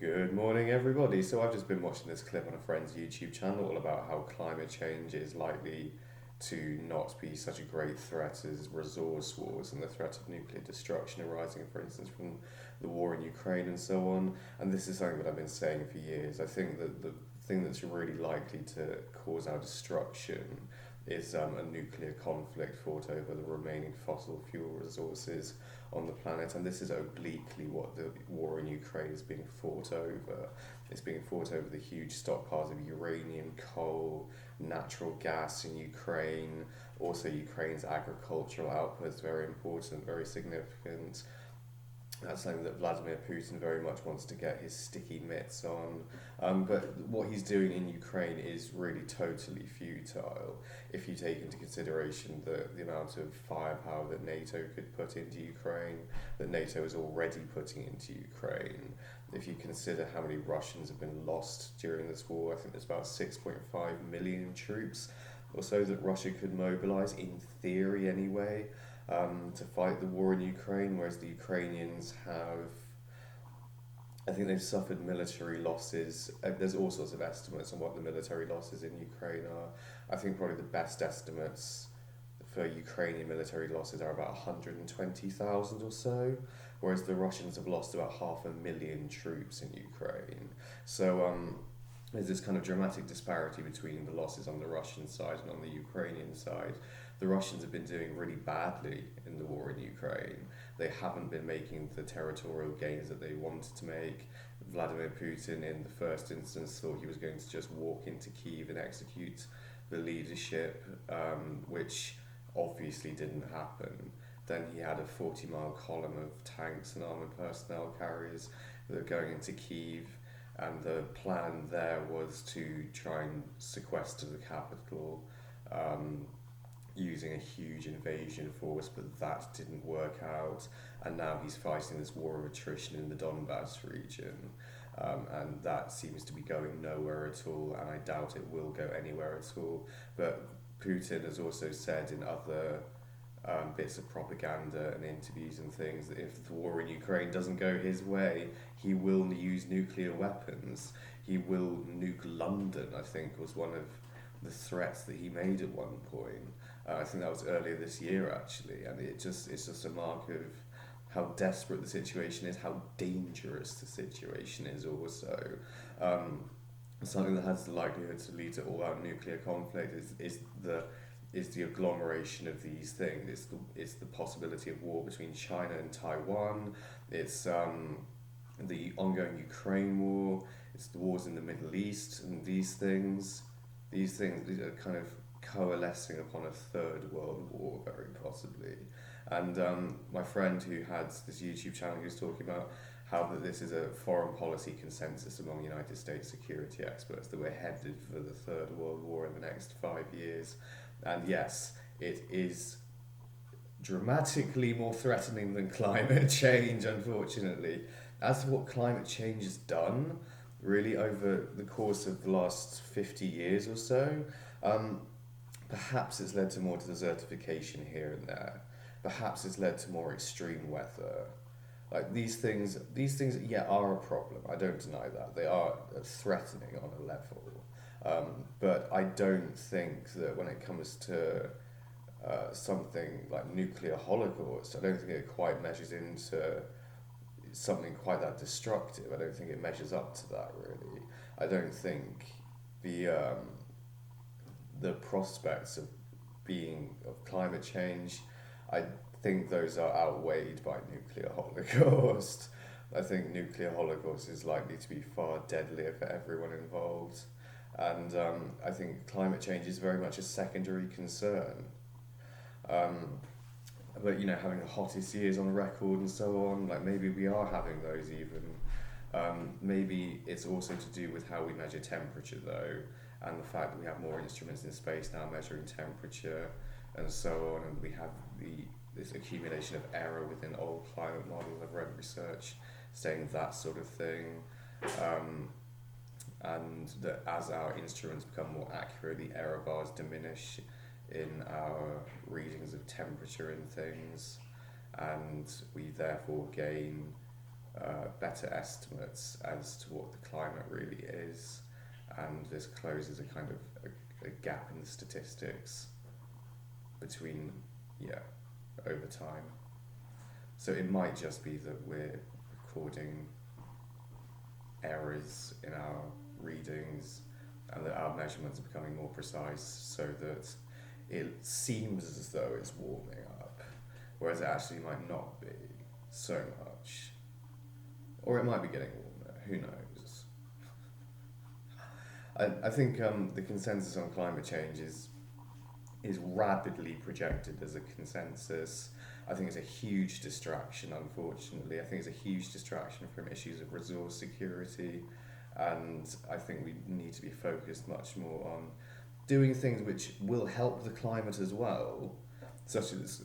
Good morning, everybody. So, I've just been watching this clip on a friend's YouTube channel all about how climate change is likely to not be such a great threat as resource wars and the threat of nuclear destruction arising, for instance, from the war in Ukraine and so on. And this is something that I've been saying for years. I think that the thing that's really likely to cause our destruction is a nuclear conflict fought over the remaining fossil fuel resources on the planet, and this is obliquely what the war in Ukraine is being fought over. It's being fought over the huge stockpiles of uranium, coal, natural gas in Ukraine. Also, Ukraine's agricultural output is very important, very significant. That's something that Vladimir Putin very much wants to get his sticky mitts on. But what he's doing in Ukraine is really totally futile if you take into consideration the amount of firepower that NATO could put into Ukraine, that NATO is already putting into Ukraine. If you consider how many Russians have been lost during this war, I think there's about 6.5 million troops or so that Russia could mobilize, in theory anyway, to fight the war in Ukraine, whereas the Ukrainians have, I think they've suffered military losses. There's all sorts of estimates on what the military losses in Ukraine are. I think probably the best estimates for Ukrainian military losses are about 120,000 or so, whereas the Russians have lost about 500,000 troops in Ukraine. So there's this kind of dramatic disparity between the losses on the Russian side and on the Ukrainian side. The Russians have been doing really badly in the war in Ukraine. They haven't been making the territorial gains that they wanted to make. Vladimir Putin, in the first instance, thought he was going to just walk into Kyiv and execute the leadership, which obviously didn't happen. Then he had a 40-mile column of tanks and armoured personnel carriers that were going into Kyiv, and the plan there was to try and sequester the capital using a huge invasion force, but that didn't work out, and now he's fighting this war of attrition in the Donbass region, and that seems to be going nowhere at all, and I doubt it will go anywhere at all. But Putin has also said in other bits of propaganda and interviews and things that if the war in Ukraine doesn't go his way, he will use nuclear weapons. He will nuke London, I think, was one of the threats that he made at one point. I think that was earlier this year, actually, and it's just a mark of how desperate the situation is, how dangerous the situation is also. Something that has the likelihood to lead to all-out nuclear conflict is the agglomeration of these things. It's the possibility of war between China and Taiwan. It's the ongoing Ukraine war. It's the wars in the Middle East, and these are kind of coalescing upon a third world war, very possibly. And my friend who had this YouTube channel, he was talking about how that this is a foreign policy consensus among United States security experts that we're headed for the third world war in the next 5 years. And yes, it is dramatically more threatening than climate change, unfortunately. As for what climate change has done, really, over the course of the last 50 years or so, perhaps it's led to more desertification here and there. Perhaps it's led to more extreme weather. Like these things, yeah, are a problem. I don't deny that. They are threatening on a level. But I don't think that when it comes to something like nuclear holocaust, I don't think it quite measures into something quite that destructive. I don't think it measures up to that, really. I don't think the the prospects of climate change, I think those are outweighed by nuclear holocaust. I think nuclear holocaust is likely to be far deadlier for everyone involved, and I think climate change is very much a secondary concern. But having the hottest years on record and so on, like maybe we are having those even. Maybe it's also to do with how we measure temperature though, and the fact that we have more instruments in space now measuring temperature and so on, and we have this accumulation of error within old climate models. I've read research saying that sort of thing, and that as our instruments become more accurate, the error bars diminish in our readings of temperature and things, and we therefore gain better estimates as to what the climate really is, and this closes a kind of a gap in the statistics between, over time. So it might just be that we're recording errors in our readings and that our measurements are becoming more precise, so that it seems as though it's warming up, whereas it actually might not be so much. Or it might be getting warmer, who knows? I think the consensus on climate change is rapidly projected as a consensus. I think it's a huge distraction, unfortunately. I think it's a huge distraction from issues of resource security, and I think we need to be focused much more on doing things which will help the climate as well, such as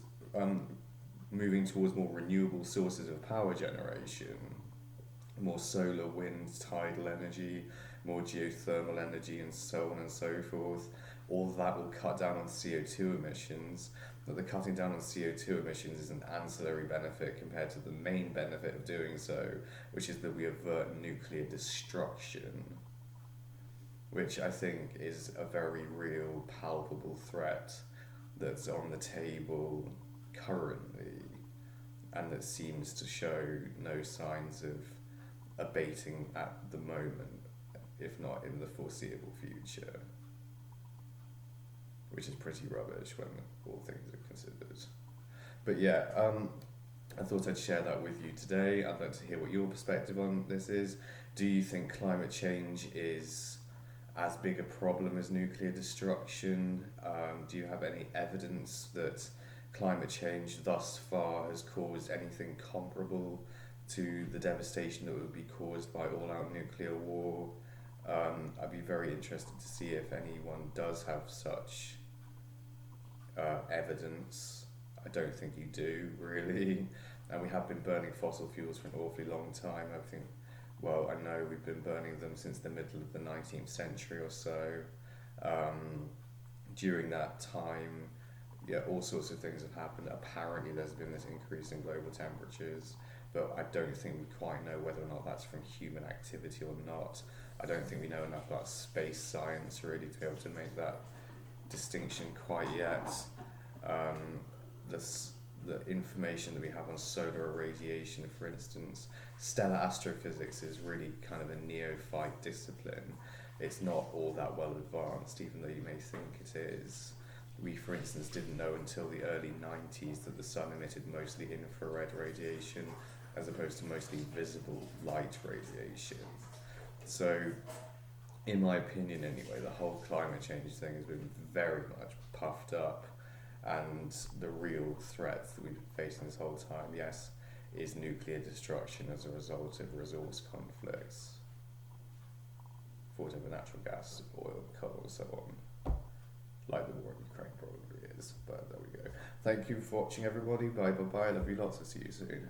moving towards more renewable sources of power generation, more solar, wind, tidal energy, more geothermal energy, and so on and so forth. All that will cut down on CO2 emissions, but the cutting down on CO2 emissions is an ancillary benefit compared to the main benefit of doing so, which is that we avert nuclear destruction, which I think is a very real, palpable threat that's on the table currently, and that seems to show no signs of abating at the moment, if not in the foreseeable future, which is pretty rubbish when all things are considered. But yeah, I thought I'd share that with you today. I'd like to hear what your perspective on this is. Do you think climate change is as big a problem as nuclear destruction? Do you have any evidence that climate change thus far has caused anything comparable to the devastation that would be caused by all-out nuclear war? I'd be very interested to see if anyone does have such evidence. I don't think you do, really. And we have been burning fossil fuels for an awfully long time. I know we've been burning them since the middle of the 19th century or so. During that time, all sorts of things have happened. Apparently there's been this increase in global temperatures, but I don't think we quite know whether or not that's from human activity or not. I don't think we know enough about space science really to be able to make that distinction quite yet. The information that we have on solar irradiation, for instance, stellar astrophysics is really kind of a neophyte discipline. It's not all that well advanced, even though you may think it is. We, for instance, didn't know until the early 90s that the sun emitted mostly infrared radiation as opposed to mostly visible light radiation. So, in my opinion anyway, the whole climate change thing has been very much puffed up, and the real threat that we've been facing this whole time, yes, is nuclear destruction as a result of resource conflicts, for whatever natural gas, oil, coal, and so on, like the war in Ukraine probably is, but there we go. Thank you for watching, everybody. Bye, love you lots, I'll see you soon.